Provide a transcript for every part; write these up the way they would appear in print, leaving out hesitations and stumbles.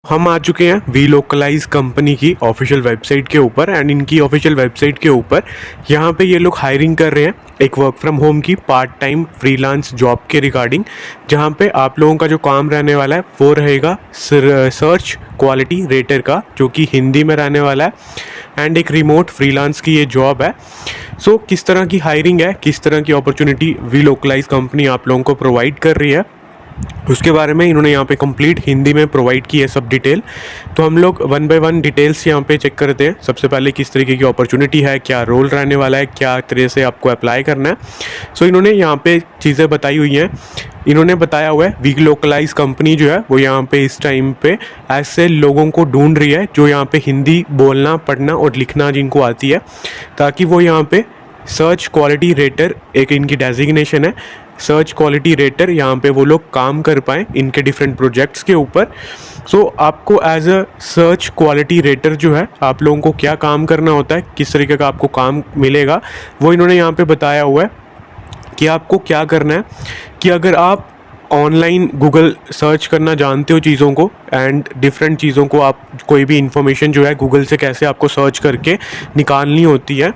हम आ चुके हैं वी लोकलाइज कंपनी की ऑफिशियल वेबसाइट के ऊपर एंड इनकी ऑफिशियल वेबसाइट के ऊपर यहाँ पे ये लोग हायरिंग कर रहे हैं एक वर्क फ्रॉम होम की पार्ट टाइम फ्रीलांस जॉब के रिगार्डिंग, जहाँ पे आप लोगों का जो काम रहने वाला है वो रहेगा सर्च क्वालिटी रेटर का, जो कि हिंदी में रहने वाला है एंड एक रिमोट फ्रीलांस की ये जॉब है। सो किस तरह की हायरिंग है, किस तरह की अपॉर्चुनिटी वी लोकलाइज कंपनी आप लोगों को प्रोवाइड कर रही है, उसके बारे में इन्होंने यहाँ पे कंप्लीट हिंदी में प्रोवाइड की है सब डिटेल। तो हम लोग वन बाय वन डिटेल्स यहाँ पे चेक करते हैं। सबसे पहले किस तरीके की अपॉर्चुनिटी है, क्या रोल रहने वाला है, क्या तरह से आपको अप्लाई करना है। सो इन्होंने यहाँ पे चीज़ें बताई हुई हैं। इन्होंने बताया हुआ है वी लोकलाइज कंपनी जो है वो यहाँ पे इस टाइम पे ऐसे लोगों को ढूंढ रही है जो यहाँ पे हिंदी बोलना पढ़ना और लिखना जिनको आती है, ताकि वो यहाँ पे सर्च क्वालिटी रेटर, एक इनकी डेजिग्नेशन है सर्च क्वालिटी रेटर, यहाँ पे वो लोग काम कर पाएँ इनके डिफरेंट प्रोजेक्ट्स के ऊपर। सो आपको as a search quality rater जो है आप लोगों को क्या काम करना होता है, किस तरीके का आपको काम मिलेगा, वो इन्होंने यहाँ पे बताया हुआ है कि आपको क्या करना है। कि अगर आप ऑनलाइन गूगल सर्च करना जानते हो चीज़ों को एंड डिफरेंट चीज़ों को, आप कोई भी इंफॉर्मेशन जो है गूगल से कैसे आपको सर्च करके निकालनी होती है,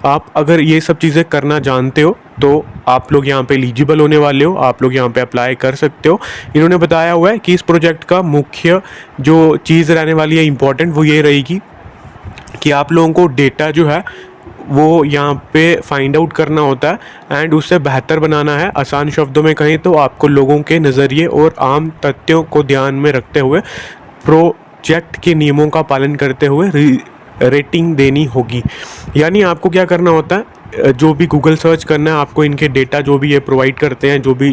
आप अगर ये सब चीज़ें करना जानते हो तो आप लोग यहाँ पे एलिजिबल होने वाले हो, आप लोग यहाँ पे अप्लाई कर सकते हो। इन्होंने बताया हुआ है कि इस प्रोजेक्ट का मुख्य जो चीज़ रहने वाली है इंपॉर्टेंट, वो ये रहेगी कि आप लोगों को डेटा जो है वो यहाँ पे फाइंड आउट करना होता है एंड उससे बेहतर बनाना है। आसान शब्दों में कहें तो आपको लोगों के नज़रिए और आम तथ्यों को ध्यान में रखते हुए प्रोजेक्ट के नियमों का पालन करते हुए रेटिंग देनी होगी। यानी आपको क्या करना होता है, जो भी गूगल सर्च करना है आपको, इनके डेटा जो भी ये प्रोवाइड करते हैं, जो भी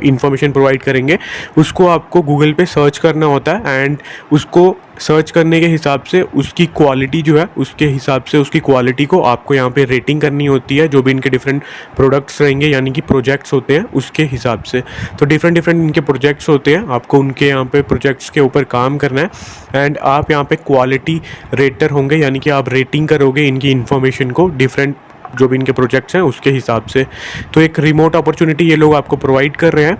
इंफॉर्मेशन प्रोवाइड करेंगे उसको आपको गूगल पे सर्च करना होता है एंड उसको सर्च करने के हिसाब से उसकी क्वालिटी जो है, उसके हिसाब से उसकी क्वालिटी को आपको यहाँ पे रेटिंग करनी होती है। जो भी इनके डिफरेंट प्रोडक्ट्स रहेंगे यानी कि प्रोजेक्ट्स होते हैं उसके हिसाब से, तो डिफरेंट इनके प्रोजेक्ट्स होते हैं, आपको उनके यहाँ पे प्रोजेक्ट्स के ऊपर काम करना है एंड आप यहाँ पे क्वालिटी रेटर होंगे, यानी कि आप रेटिंग करोगे इनकी इन्फॉर्मेशन को डिफरेंट जो भी इनके प्रोजेक्ट्स हैं उसके हिसाब से। तो एक रिमोट अपॉर्चुनिटी ये लोग आपको प्रोवाइड कर रहे हैं।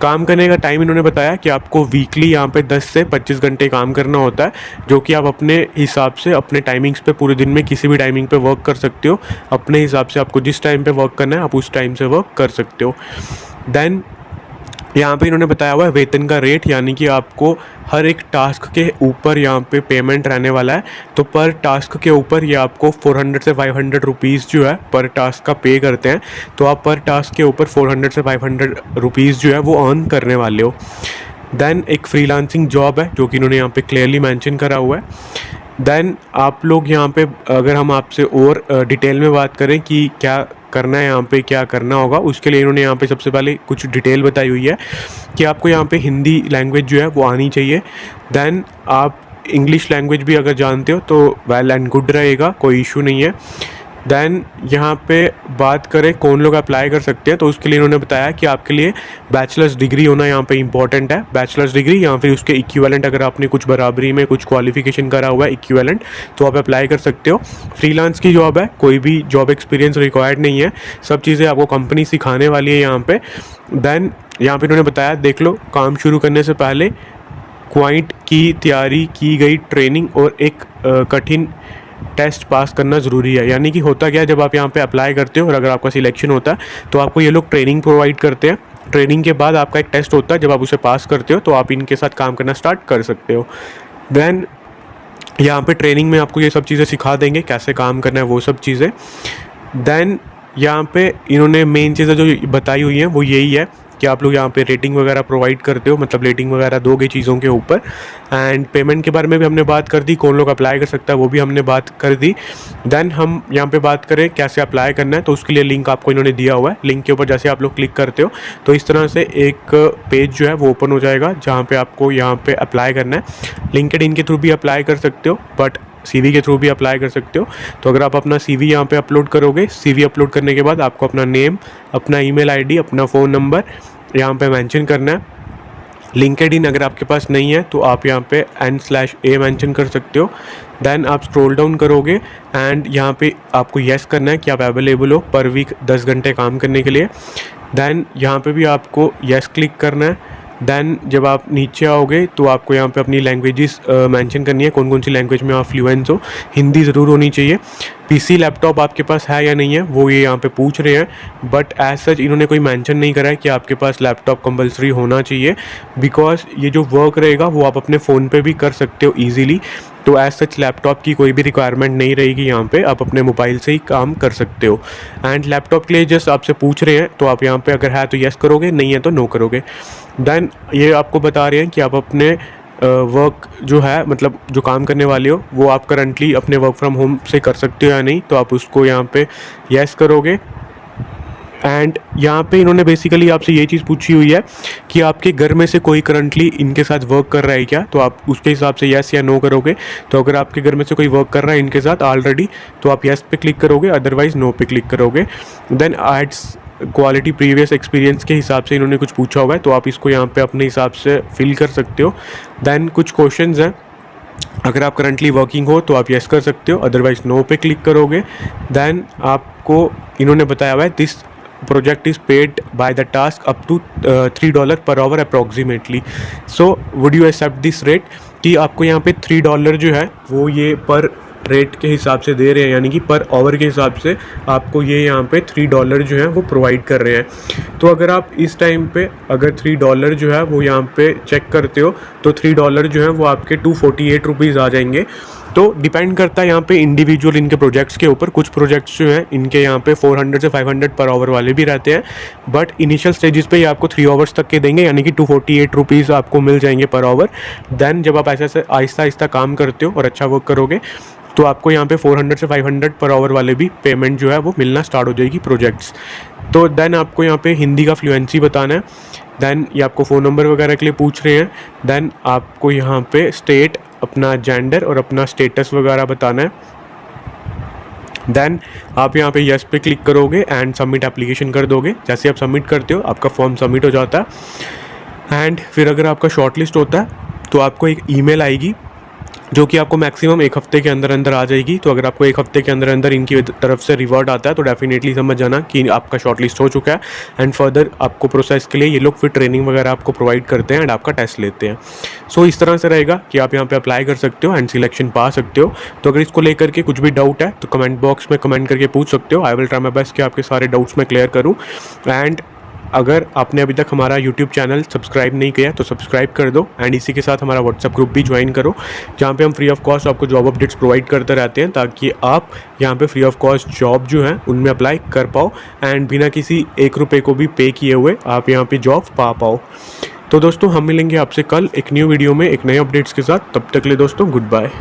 काम करने का टाइम इन्होंने बताया कि आपको वीकली यहाँ पे 10 से 25 घंटे काम करना होता है, जो कि आप अपने हिसाब से अपने टाइमिंग्स पे पूरे दिन में किसी भी टाइमिंग पे वर्क कर सकते हो। अपने हिसाब से आपको जिस टाइम पे वर्क करना है आप उस टाइम से वर्क कर सकते हो। देन यहाँ पे इन्होंने बताया हुआ है वेतन का रेट, यानी कि आपको हर एक टास्क के ऊपर यहाँ पे पेमेंट रहने वाला है। तो पर टास्क के ऊपर ये आपको 400 से 500 रुपीज़ जो है पर टास्क का पे करते हैं। तो आप पर टास्क के ऊपर 400 से 500 रुपीज़ जो है वो अर्न करने वाले हो। देन एक फ्रीलांसिंग जॉब है जो कि इन्होंने यहाँ पे क्लियरली मेंशन करा हुआ है। देन आप लोग यहाँ पे, अगर हम आपसे और डिटेल में बात करें कि क्या करना है, यहाँ पे क्या करना होगा, उसके लिए इन्होंने यहाँ पे सबसे पहले कुछ डिटेल बताई हुई है कि आपको यहाँ पे हिंदी लैंग्वेज जो है वो आनी चाहिए। देन आप इंग्लिश लैंग्वेज भी अगर जानते हो तो वेल एंड गुड रहेगा, कोई इशू नहीं है। देन यहाँ पे बात करें कौन लोग अप्लाई कर सकते हैं, तो उसके लिए इन्होंने बताया कि आपके लिए बैचलर्स डिग्री होना यहाँ पे इंपॉर्टेंट है। बैचलर्स डिग्री या फिर उसके इक्विवेलेंट, अगर आपने कुछ बराबरी में कुछ क्वालिफिकेशन करा हुआ है इक्विवेलेंट, तो आप अप्लाई कर सकते हो। फ्रीलांस की जॉब है, कोई भी जॉब एक्सपीरियंस रिक्वायर्ड नहीं है, सब चीज़ें आपको कंपनी सिखाने वाली है यहाँ पे। देन यहाँ पे इन्होंने बताया, देख लो, काम शुरू करने से पहले क्वाइंट की तैयारी की गई ट्रेनिंग और एक कठिन टेस्ट पास करना ज़रूरी है। यानी कि होता क्या है, जब आप यहाँ पे अप्लाई करते हो और अगर आपका सिलेक्शन होता है तो आपको ये लोग ट्रेनिंग प्रोवाइड करते हैं। ट्रेनिंग के बाद आपका एक टेस्ट होता है, जब आप उसे पास करते हो तो आप इनके साथ काम करना स्टार्ट कर सकते हो। देन यहाँ पे ट्रेनिंग में आपको ये सब चीज़ें सिखा देंगे, कैसे काम करना है वो सब चीज़ें। देन यहाँ पे इन्होंने मेन चीज़ें जो बताई हुई हैं वो यही है कि आप लोग यहाँ पे रेटिंग वगैरह प्रोवाइड करते हो, मतलब रेटिंग वगैरह दोगे चीज़ों के ऊपर। एंड पेमेंट के बारे में भी हमने बात कर दी, कौन लोग अप्लाई कर सकता है वो भी हमने बात कर दी। देन हम यहाँ पे बात करें कैसे अप्लाई करना है, तो उसके लिए लिंक आपको इन्होंने दिया हुआ है। लिंक के ऊपर जैसे आप लोग क्लिक करते हो तो इस तरह से एक पेज जो है वो ओपन हो जाएगा जहाँ पर आपको यहाँ पर अप्लाई करना है। लिंक्डइन के थ्रू भी अप्लाई कर सकते हो, बट CV के थ्रू भी अप्लाई कर सकते हो। तो अगर आप अपना CV यहाँ पे अपलोड करोगे, CV अपलोड करने के बाद आपको अपना नेम, अपना ईमेल आईडी, अपना फ़ोन नंबर यहाँ पे मेंशन करना है। लिंक्डइन अगर आपके पास नहीं है तो आप यहाँ पे n/a मेंशन कर सकते हो। देन आप स्क्रॉल डाउन करोगे एंड यहाँ पे आपको येस करना है कि आप अवेलेबल हो पर वीक 10 घंटे काम करने के लिए। देन यहाँ पे भी आपको येस क्लिक करना है देन जब आप नीचे आओगे तो आपको यहाँ पे अपनी लैंग्वेजेस मेंशन करनी है, कौन कौन सी लैंग्वेज में आप फ्लुएंट हो। हिंदी ज़रूर होनी चाहिए। पीसी लैपटॉप आपके पास है या नहीं है वो ये यहाँ पे पूछ रहे हैं, बट एज सच इन्होंने कोई मेंशन नहीं करा है कि आपके पास लैपटॉप कंपलसरी होना चाहिए, बिकॉज ये जो वर्क रहेगा वो आप अपने फ़ोन पे भी कर सकते हो ईजिली। तो एज सच लैपटॉप की कोई भी रिक्वायरमेंट नहीं रहेगी यहाँ पे, आप अपने मोबाइल से ही काम कर सकते हो। एंड लैपटॉप के लिए जस्ट आपसे पूछ रहे हैं, तो आप यहाँ पे अगर है तो येस करोगे, नहीं है तो नो करोगे। देन ये आपको बता रहे हैं कि आप अपने वर्क जो है, मतलब जो काम करने वाले हो वो आप करंटली अपने वर्क फ्रॉम होम से कर सकते हो या नहीं, तो आप उसको यहाँ पे येस करोगे। एंड यहाँ पे इन्होंने बेसिकली आपसे ये चीज़ पूछी हुई है कि आपके घर में से कोई करंटली इनके साथ वर्क कर रहा है क्या, तो आप उसके हिसाब से येस या नो करोगे। तो अगर आपके घर में से कोई वर्क कर रहा है इनके साथ ऑलरेडी, तो आप येस पे क्लिक करोगे, अदरवाइज नो पे क्लिक करोगे। Then ads quality previous experience के हिसाब से इन्होंने कुछ पूछा हुआ है, तो आप इसको यहाँ पे अपने हिसाब से फिल कर सकते हो। देन कुछ क्वेश्चंस हैं, अगर आप करंटली वर्किंग हो तो आप येस कर सकते हो, अदरवाइज नो पे क्लिक करोगे। देन आपको इन्होंने बताया हुआ है this project is paid by the task up to $3 per hour approximately. So would you accept this rate, कि आपको यहाँ पे $3 जो है वो ये पर रेट के हिसाब से दे रहे हैं, यानी कि पर आवर के हिसाब से आपको ये यहाँ पे $3 जो है वो प्रोवाइड कर रहे हैं। तो अगर आप इस टाइम पे अगर $3 जो है वो यहाँ पे चेक करते हो तो $3 जो है वो आपके 248 रुपीज़ आ जाएंगे। तो डिपेंड करता है यहाँ पे इंडिविजुअल इनके प्रोजेक्ट्स के ऊपर। कुछ प्रोजेक्ट्स जो हैं इनके यहाँ पे 400 से 500 पर आवर वाले भी रहते हैं, बट इनिशियल स्टेजेस पे ये आपको 3 आवर्स तक के देंगे, यानी कि 248 रुपीज़ आपको मिल जाएंगे पर आवर। देन जब आप ऐसे आहिस्ता आहिस्ता काम करते हो और अच्छा वर्क करोगे तो आपको यहाँ पे 400 से 500 पर आवर वाले भी पेमेंट जो है वो मिलना स्टार्ट हो जाएगी प्रोजेक्ट्स। तो देन आपको यहाँ पे हिंदी का फ्लुएंसी बताना है। देन ये आपको फ़ोन नंबर वगैरह के लिए पूछ रहे हैं। देन आपको यहाँ पे स्टेट, अपना जेंडर और अपना स्टेटस वगैरह बताना है। देन आप यहाँ पे येस पे क्लिक करोगे एंड सबमिट एप्लीकेशन कर दोगे। जैसे आप सबमिट करते हो आपका फॉर्म सबमिट हो जाता है। एंड फिर अगर आपका शॉर्ट लिस्ट होता है तो आपको एक ईमेल आएगी जो कि आपको मैक्सिमम 1 हफ्ते के अंदर अंदर आ जाएगी। तो अगर आपको 1 हफ्ते के अंदर अंदर इनकी तरफ से रिवॉर्ड आता है तो डेफिनेटली समझ जाना कि आपका शॉर्ट लिस्ट हो चुका है। एंड फर्दर आपको प्रोसेस के लिए ये लोग फिर ट्रेनिंग वगैरह आपको प्रोवाइड करते हैं एंड आपका टेस्ट लेते हैं। सो इस तरह से रहेगा कि आप यहाँ पे अप्लाई कर सकते हो एंड सिलेक्शन पा सकते हो। तो अगर इसको लेकर के कुछ भी डाउट है तो कमेंट बॉक्स में कमेंट करके पूछ सकते हो। I will try my best कि आपके सारे डाउट्स मैं क्लियर करूँ। एंड अगर आपने अभी तक हमारा यूट्यूब चैनल सब्सक्राइब नहीं किया तो सब्सक्राइब कर दो एंड इसी के साथ हमारा व्हाट्सएप ग्रुप भी ज्वाइन करो, जहाँ पे हम फ्री ऑफ कॉस्ट आपको जॉब अपडेट्स प्रोवाइड करते रहते हैं, ताकि आप यहाँ पे फ्री ऑफ कॉस्ट जॉब जो है उनमें अप्लाई कर पाओ एंड बिना किसी 1 रुपये को भी पे किए हुए आप यहाँ पे जॉब पा पाओ। तो दोस्तों हम मिलेंगे आपसे कल एक न्यू वीडियो में एक नए अपडेट्स के साथ। तब तक के लिए दोस्तों गुड बाय।